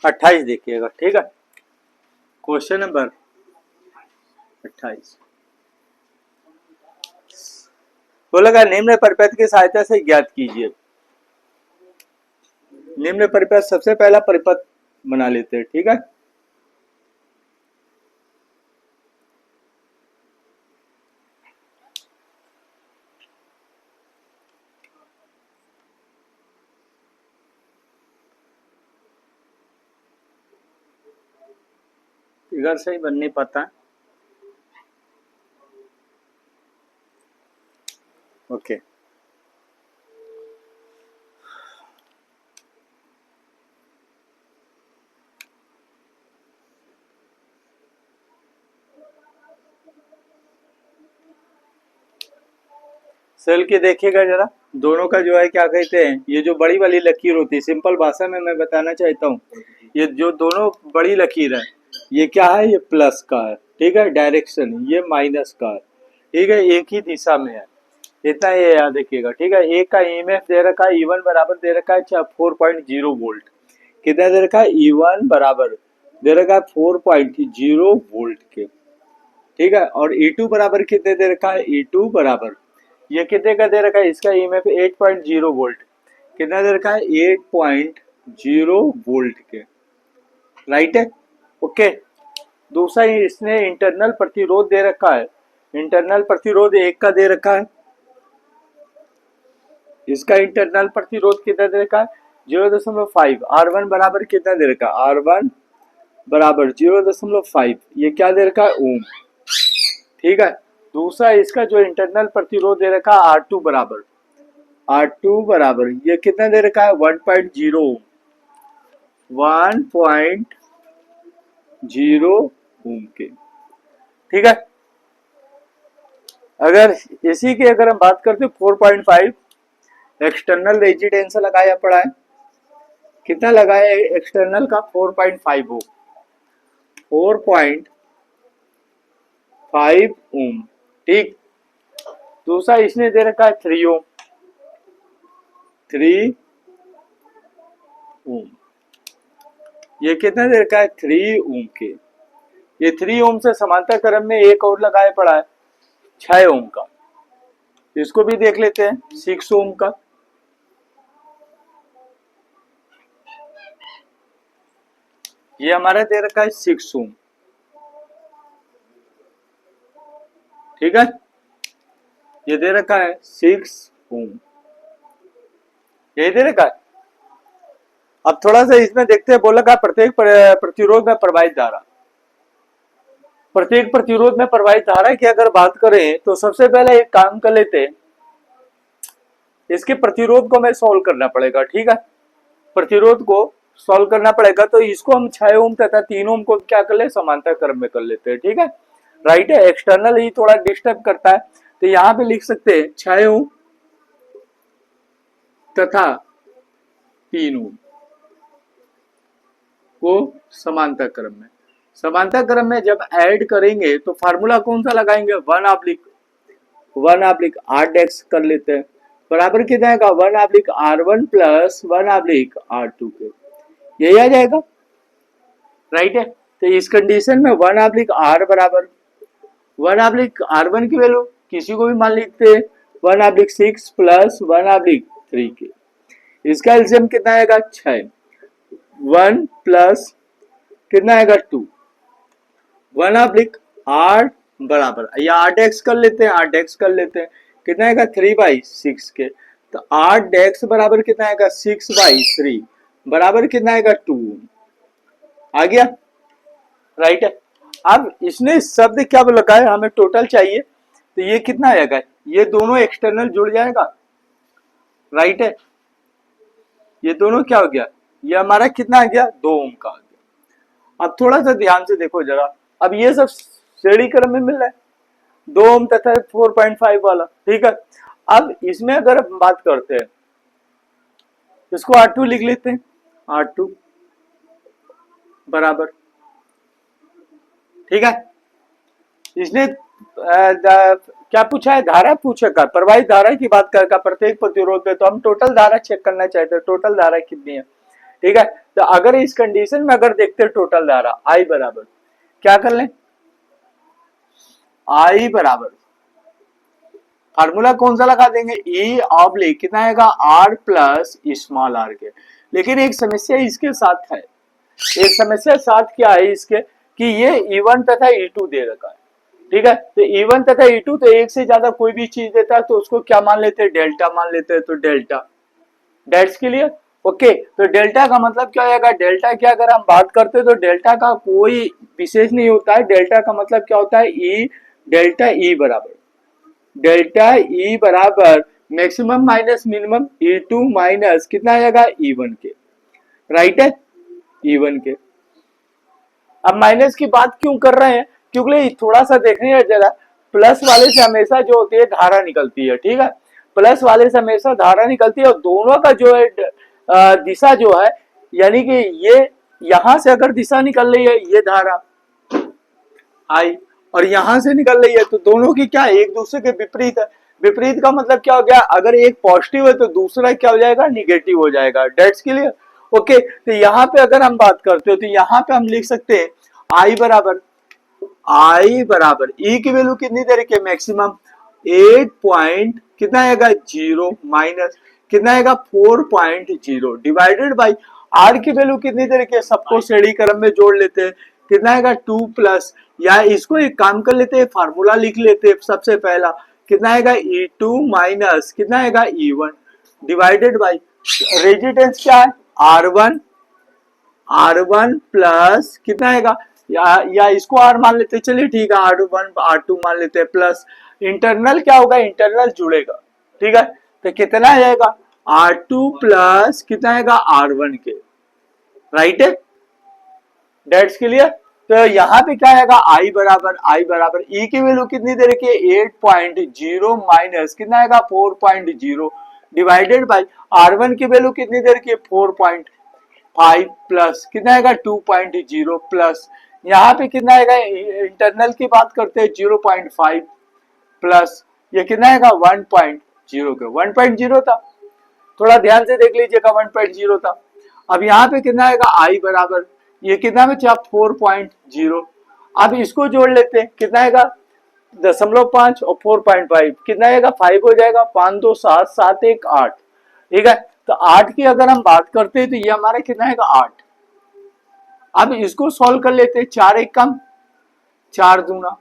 28 देखिएगा, ठीक है। क्वेश्चन नंबर 28 बोला गया निम्न परिपथ की सहायता से ज्ञात कीजिए। निम्न परिपथ, सबसे पहला परिपथ बना लेते हैं, ठीक है। फिगर सही बन नहीं पाता, ओके। सेल के देखिएगा जरा, दोनों का जो है क्या कहते हैं, ये जो बड़ी वाली लकीर होती है, सिंपल भाषा में मैं बताना चाहता हूँ, ये जो दोनों बड़ी लकीर है, ये क्या है, ये प्लस का है, ठीक है, डायरेक्शन, ये माइनस का है, ठीक है, एक ही दिशा में है, इतना ये याद रखिएगा, ठीक है। एक का ईएमएफ दे रखा है E1 बराबर दे रखा है 4.0 वोल्ट, कितना दे रखा है, E1 बराबर दे रखा है 4.0 वोल्ट के, ठीक है। और E2 बराबर कितने दे रखा है, E2 बराबर ये कितने का दे रखा है, इसका ईएमएफ 8.0 वोल्ट, कितना दे रखा है, 8.0 वोल्ट के, राइट है, ओके। दूसरा इसने इंटरनल प्रतिरोध दे रखा है, इंटरनल प्रतिरोध 1 का दे रखा है, इसका इंटरनल प्रतिरोध कितना दे रखा है, 0.5, R1 बराबर कितना दे रखा है, R1 बराबर 0.5, ये क्या दे रखा है, ओम, ठीक है। दूसरा इसका जो इंटरनल प्रतिरोध दे रखा है R2 बराबर, R2 बराबर ये कितना दे रखा है, 1.0 ओम के, ठीक है। अगर इसी की अगर हम बात करते 4.5 एक्सटर्नल रेजिस्टेंस लगाया पड़ा है, कितना लगाया एक्सटर्नल का, 4.5 ओम, 4.5 ओम, ठीक। दूसरा इसने दे रखा है 3 ओम, 3 ओम, ये कितना दे रखा है, 3 ओम के, ये 3 ओम से समांतर क्रम में एक और लगाया पड़ा है 6 ओम का, इसको भी देख लेते हैं, 6 ओम का, ये हमारा दे रखा है 6 ओम, ठीक है, ये दे रखा है 6 ओम, ये दे रखा है। अब थोड़ा सा इसमें देखते हैं, बोला का प्रत्येक प्रतिरोध में प्रवाहित धारा, प्रत्येक प्रतिरोध में प्रवाहित धारा की अगर बात करें तो सबसे पहले एक काम कर लेते हैं, इसके प्रतिरोध को हमें सॉल्व करना पड़ेगा, ठीक है, प्रतिरोध को सॉल्व करना पड़ेगा, तो इसको हम 6 ओम तथा 3 ओम को क्या कर ले, समांतर क्रम में कर लेते हैं, ठीक है, राइट है। एक्सटर्नल ही थोड़ा डिस्टर्ब करता है, तो यहाँ पे लिख सकते हैं 6 ओम तथा 3 ओम को समांतर क्रम में, समांतर क्रम में जब ऐड करेंगे तो फार्मूला कौन सा लगाएंगे, 1/8 कर लेते हैं, बराबर कितना आएगा, 1/R1 प्लस 1/R2 के, यही आ जाएगा, राइट है। तो इस कंडीशन में 1/R बराबर 1/R1 की वैल्यू किसी को भी मान लेते हैं 1/6 प्लस 1/3 के, इसका एलसीएम कितना आएगा, 6, 1 प्लस कितना आएगा, 2, 1/R बराबर, या 8x कर लेते हैं, 8x कर लेते हैं, कितना आएगा, 3/6 के, तो 8x बराबर कितना आएगा, 6/3 बराबर कितना आएगा, 2 आ गया, राइट है। अब इसने शब्द क्या लगा है, हमें टोटल चाहिए, तो ये कितना आएगा, ये दोनों एक्सटर्नल जुड़ जाएगा, राइट है, ये दोनों क्या हो गया, ये हमारा कितना आ गया, 2 ओम का आ गया। अब थोड़ा सा ध्यान से देखो जरा, अब ये सब श्रेणी क्रम में मिल रहा है, 2 ओम तथा 4.5 वाला, ठीक है। अब इसमें अगर हम बात करते हैं, इसको R2 लिख लेते हैं, R2 बराबर, ठीक है। इसने क्या पूछा है, धारा पूछेगा, प्रवाहित धारा की बात करेगा प्रत्येक प्रतिरोध में, तो हम टोटल धारा चेक करना चाहते हैं, टोटल धारा कितनी है, ठीक है। तो अगर इस कंडीशन में अगर देखते हैं टोटल धारा आई बराबर क्या कर लें, आई बराबर फार्मूला कौन सा लगा देंगे, ई ऑब्लिक कितना आएगा आर प्लस स्मॉल आर के। लेकिन एक समस्या इसके साथ है, एक समस्या साथ क्या है इसके कि ये E1 तथा E2 दे रखा है, ठीक है। तो E1 तथा E2 तो एक से ज्यादा कोई भी चीज देता है तो उसको क्या मान लेते हैं, डेल्टा मान लेते हैं। तो डेल्टा डेट्स क्लियर, ओके। तो डेल्टा का मतलब क्या होगा, डेल्टा की अगर हम बात करते हैं तो डेल्टा का कोई विशेष नहीं होता है। डेल्टा का मतलब क्या होता है, ई डेल्टा ई बराबर डेल्टा ई बराबर maximum minus minimum E2 minus कितना आएगा E1 के, राइट है, E1 के। अब माइनस की बात क्यों कर रहे हैं, क्योंकि थोड़ा सा देखने जरा, प्लस वाले से हमेशा जो होती है धारा निकलती है, ठीक है। प्लस वाले से हमेशा धारा निकलती है और दोनों का जो है दिशा जो है, यानी कि ये यहां से अगर दिशा निकल रही है ये धारा आई और यहां से निकल रही है तो दोनों की क्या एक दूसरे के विपरीत है। विपरीत का मतलब क्या हो गया, अगर एक पॉजिटिव है तो दूसरा क्या हो जाएगा, निगेटिव हो जाएगा। That's clear, okay. तो यहाँ पे अगर हम बात करते हो तो यहाँ पे हम लिख सकते हैं आई बराबर ई की वैल्यू कितनी दे रखी है, मैक्सिमम 8 पॉइंट कितना आएगा 0 माइनस कितना आएगा 4.0 डिवाइडेड बाई आर की वैल्यू कितनी दे रखी है, सबको श्रेणी क्रम में जोड़ लेते हैं, कितना आएगा 2 प्लस, या इसको एक काम कर लेते हैं फार्मूला लिख लेते हैं सबसे पहला, कितना आएगा E2 माइनस कितना आएगा E1 डिवाइडेड बाई रेजिस्टेंस क्या है R1 प्लस कितना आएगा, या इसको R मान लेते हैं, चलिए ठीक है R1 R2 मान लेते हैं, प्लस इंटरनल क्या होगा, इंटरनल जुड़ेगा, ठीक है। तो कितना आएगा R2 प्लस कितना आएगा R1 के, राइट है, डेट्स क्लियर। तो यहाँ पे क्या आएगा आई बराबर ई की वैल्यू कितनी दे रखी है 8.0 माइनस कितना आएगा 4.0 डिवाइडेड बाई R1 की वैल्यू कितनी दे रखी है 4.5 प्लस कितना आएगा 2.0 प्लस यहाँ पे कितना आएगा, इंटरनल की बात करते हैं 0.5 प्लस ये कितना आएगा 1.0 के 1.0 था, थोड़ा ध्यान से देख लीजिएगा 1.0 था। अब यहाँ पे कितना आएगा आई बराबर ये कितना बचा 4.0, अब इसको जोड़ लेते हैं कितना आएगा 0.5 और 4.5 कितना आएगा 5 हो जाएगा, 5 2 7 7 1 8, ठीक है। तो 8 की अगर हम बात करते हैं तो ये हमारा कितना आएगा 8। अब इसको सॉल्व कर लेते हैं, 4 1 कम 4 दूना,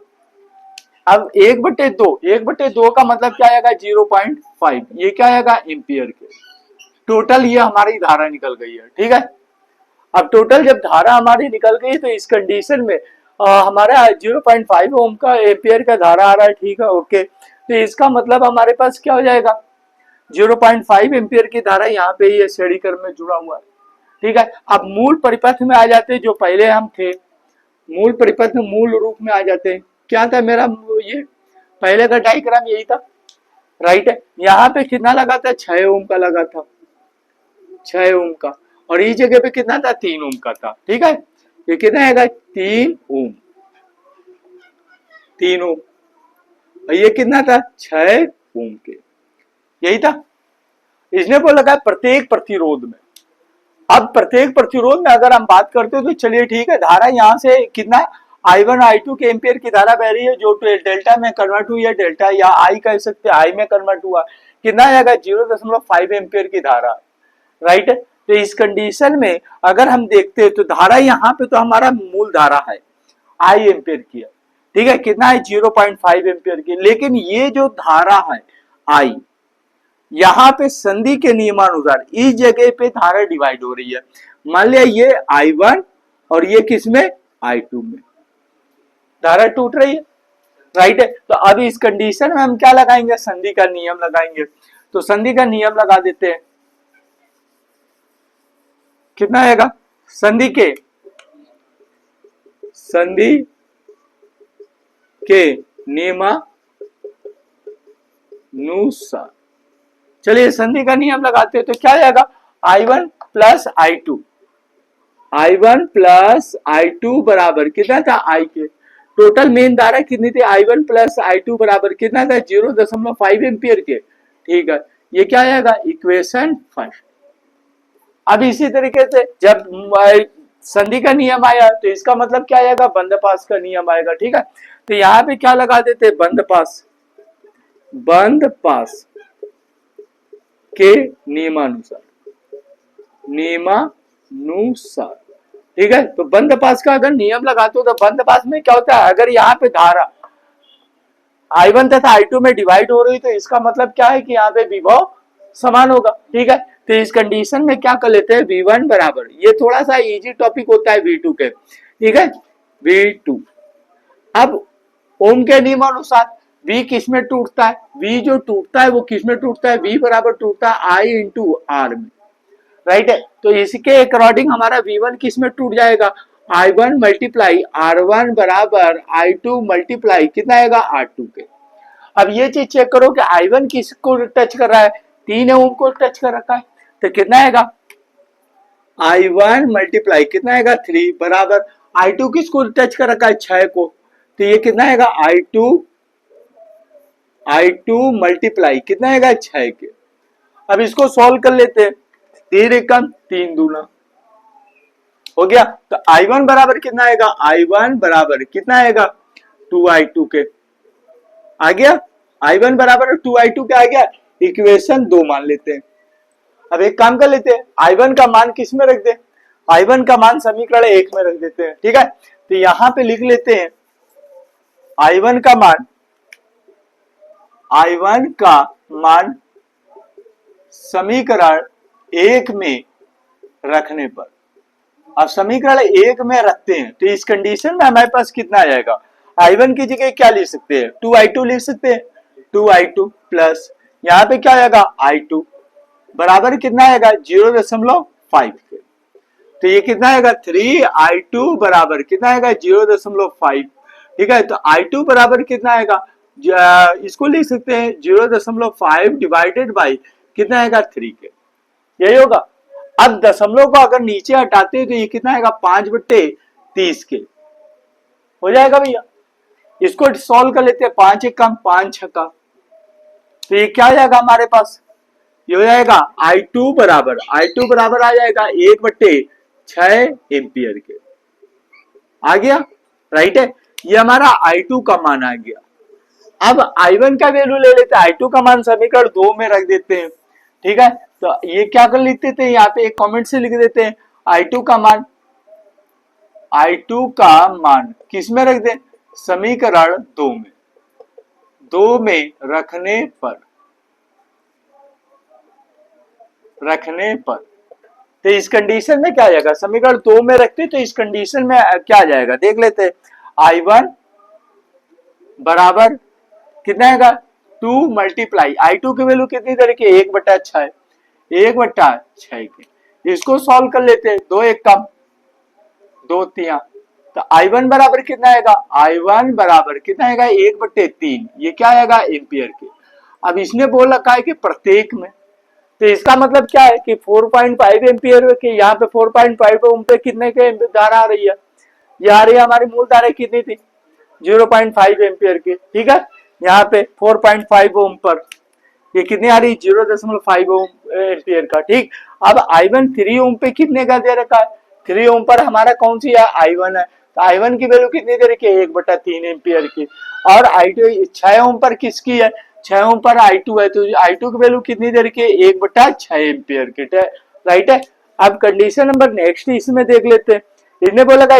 अब 1/2 का मतलब क्या आएगा 0.5, ये क्या आएगा एम्पियर के। टोटल ये हमारी धारा निकल गई है, ठीक है। अब टोटल जब धारा हमारी निकल गई तो इस कंडीशन में हमारा 0.5 ओम का एम्पियर का धारा आ रहा है, ठीक है, ओके। तो इसका मतलब हमारे पास क्या हो जाएगा 0.5 एम्पियर की धारा यहाँ पे ये श्रेणी क्रम में जुड़ा हुआ है, ठीक है। अब मूल परिपथ में आ जाते हैं, जो पहले हम थे मूल परिपथ में मूल रूप में आ जाते हैं, क्या था मेरा ये पहले का डायग्राम यही था, राइट है। यहाँ पे कितना लगा था 6 ओम का लगा था, 6 ओम का, और इस जगह पे कितना था 3 ओम का था, ठीक है। ये कितना आएगा 3 ओम और ये कितना था 6 ओम के, यही था। इसने को लगा प्रत्येक प्रतिरोध में, अब प्रत्येक प्रतिरोध में अगर हम बात करते हैं तो चलिए ठीक है, धारा यहाँ से कितना I1 I2 के एम्पियर की धारा बह रही है जो डेल्टा में कन्वर्ट हुई है, डेल्टा या आई कह सकते हैं, आई में कन्वर्ट हुआ, कितना आएगा 0.5 एम्पियर की धारा, राइट है। तो इस कंडीशन में अगर हम देखते हैं तो धारा यहाँ पे तो हमारा मूल धारा है आई एम्पियर की है, ठीक है, कितना है 0.5 एम्पियर की, लेकिन ये जो धारा है आई यहाँ पे संधि के नियमानुसार इस जगह पे धारा डिवाइड हो रही है, मान लिया ये I1 और ये किसमें I2 में धारा टूट रही है, राइट है। तो अब इस कंडीशन में हम क्या लगाएंगे, संधि का नियम लगाएंगे। तो संधि का नियम लगा देते हैं, कितना आएगा संधि के नियमानुसार, चलिए संधि का नियम लगाते हैं तो क्या आएगा I1 प्लस I2 बराबर कितना था I के, टोटल मेन धारा कितनी थी I1 प्लस I2 बराबर कितना था 0.5 एम्पियर के, ठीक है। ये क्या आएगा इक्वेशन फर्स्ट, अब इसी तरीके से जब संधि का नियम आया तो इसका मतलब क्या आएगा, बंद पास का नियम आएगा। ठीक है, तो यहाँ पे क्या लगा देते, बंद पास, बंद पास के नियमानुसार, नियमानुसार। ठीक है, तो बंद पास का अगर नियम लगाते हो तो बंद पास में क्या होता है, अगर यहाँ पे धारा I1 तथा I2 में डिवाइड हो रही तो इसका मतलब क्या है कि यहाँ पे विभव समान होगा। ठीक है, तो इस कंडीशन में क्या कर लेते हैं, V1 बराबर, ये थोड़ा सा इजी टॉपिक होता है V2 के। ठीक है, V2, अब ओम के नियमानुसार V किस में टूटता है, V जो टूटता है वो किस में टूटता है, V बराबर टूटता है I इंटू R में। राइट है, तो इसके अकॉर्डिंग हमारा V1 किस में टूट जाएगा, I1 मल्टीप्लाई R1 बराबर I2 मल्टीप्लाई कितना आएगा, R2 के। अब ये चीज चेक करो कि I1 किसको टच कर रहा है, 3 ओम को टच कर रखा है, तो कितना आएगा, I1 मल्टीप्लाई कितना आएगा 3 बराबर I2 किसको टच कर रखा है, 6 को, तो ये कितना आएगा I2 मल्टीप्लाई कितना आएगा 6 के। अब इसको सॉल्व कर लेते हैं, 3 एकम 3 दूना हो गया, तो I1 बराबर कितना आएगा, I1 बराबर कितना आएगा 2I2 के, आ गया, I1 बराबर 2I2 के आ गया। इक्वेशन 2 मान लेते हैं। अब एक काम कर लेते हैं, I1 का मान किस में रख दे, I1 का मान समीकरण 1 में रख देते हैं। ठीक है, तो यहां पे लिख लेते हैं I1 का मान समीकरण 1 में रखने पर, अब समीकरण 1 में रखते हैं तो इस कंडीशन में हमारे पास कितना आ जाएगा, I1 की जगह क्या लिख सकते हैं, 2I2 लिख सकते हैं, 2I2 प्लस यहाँ पे क्या आएगा I2 बराबर कितना आएगा 0.5 के, तो ये कितना आएगा 3I2 बराबर कितना आएगा 0.5। ठीक है, तो I2 बराबर कितना आएगा, इसको लिख सकते हैं 0.5 डिवाइडेड बाई कितना आएगा 3 के, यही होगा। अब दशमलव को अगर नीचे हटाते हैं तो ये कितना आएगा 5/30 के हो जाएगा भैया। इसको सॉल्व कर लेते हैं, 5 एक कम 5 छक्का, तो ये क्या आ जाएगा हमारे पास, ये हो जाएगा I2 बराबर आ जाएगा 1/6 एम्पियर के, आ गया। राइट है, ये हमारा I2 का मान आ गया। अब I1 का वैल्यू ले लेते हैं, I2 का मान समीकरण 2 में रख देते हैं। ठीक है, तो ये क्या कर लेते थे, यहाँ पे एक कमेंट से लिख देते हैं I2 का मान किस में रख दें, समीकरण 2 में रखने पर तो इस कंडीशन में क्या आ जाएगा, समीकरण 2 में रखते तो इस कंडीशन में क्या आ जाएगा देख लेते हैं, I1 बराबर कितना आएगा 2 मल्टीप्लाई I2 की वैल्यू कितनी तरह की 1/6 के, इसको सॉल्व कर लेते हैं, 2 एक कम 2 तिया, तो I1 बराबर कितना आएगा, I1 बराबर कितना आएगा 1/3, ये क्या आएगा एम्पियर के। अब इसने बोल रखा है कि प्रत्येक में, तो इसका मतलब क्या है कि 4.5 एम्पियर के, यहाँ पे 4.5 ओम पे कितने के धारा आ रही है, ये आ रही है हमारी मूल धारा कितनी थी 0.5 एम्पियर की। ठीक है, यहाँ पे 4.5 ओम पर ये कितनी आ रही 0.5 ओम एम्पियर का। ठीक, अब I1 3 ओम पे कितने का दे रखा है, 3 ओम पर हमारा कौन सी है I1 है, तो I1 की वैल्यू कितनी दे रखी है 1/3 एम्पियर की, और I2 6 ओम पर किसकी है, 6 ओम पर I2 है, तो I2 की वैल्यू कितनी दे रखी है 1/6 एम्पियर की। राइट है, अब कंडीशन नंबर नेक्स्ट इसमें देख लेते हैं, इसने बोला था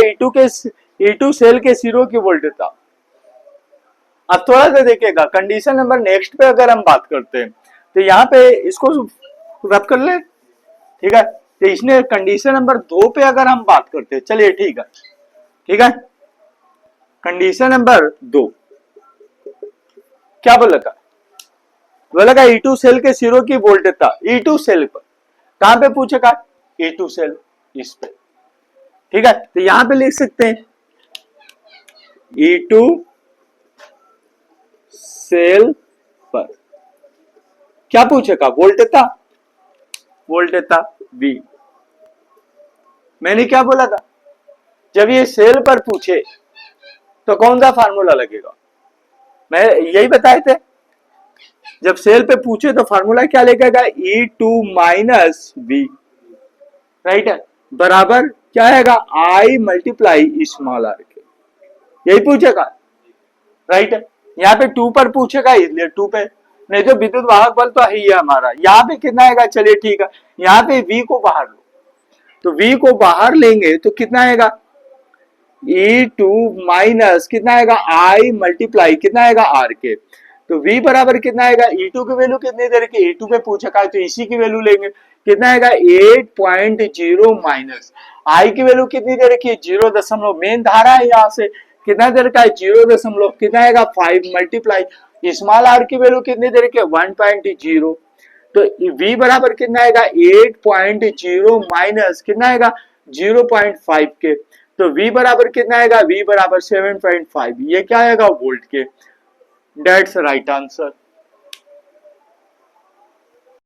E2 सेल के सिरों की वोल्टेज। अब थोड़ा सा देखिएगा, कंडीशन नंबर नेक्स्ट पे अगर हम बात करते हैं तो यहाँ पे इसको रब कर ले। ठीक है, तो इसने कंडीशन नंबर 2 पे अगर हम बात करते हैं, चलिए ठीक है, कंडीशन नंबर 2 क्या बोला था, E2 सेल के सिरों की वोल्टेज था, E2 सेल पर कहां पे पूछेगा, E2 सेल इस पे। ठीक है, तो यहां पे लिख सकते हैं E2 सेल पर क्या पूछेगा, वोल्टेज था V। मैंने क्या बोला था, जब ये सेल पर पूछे तो कौन सा फार्मूला लगेगा, मैं यही बताए थे, जब सेल पे पूछे तो फार्मूला क्या लगेगा E2 माइनस V। राइट है, बराबर क्या आएगा, I मल्टीप्लाई स्मॉल आर के, यही पूछेगा, राइट है। यहाँ पे 2 पर पूछेगा इसलिए 2 पे, नहीं तो विद्युत वाहक बल तो है ही है हमारा। यहाँ पे कितना आएगा, चलिए ठीक है, यहाँ पे V को बाहर लो, तो V को बाहर लेंगे तो कितना आएगा, E2 माइनस कितना आएगा, I मल्टीप्लाई कितना आएगा R के, तो V बराबर कितना आएगा, E2 की वैल्यू कितनी दे रखी है, E2 पे पूछा है तो इसी की वैल्यू लेंगे, कितना आएगा 8.0 माइनस I की वैल्यू कितनी दे रखी है 0, मेन धारा है यहाँ से कितना दे रखा है 0, कितना आएगा 5 मल्टीप्लाई स्मॉल r की वैल्यू कितनी दे रखी है 1.0, तो V बराबर कितना आएगा 8.0 माइनस कितना आएगा 0.5 के, तो V बराबर कितना आएगा, V बराबर 7.5, ये क्या आएगा वोल्ट के। That's right answer.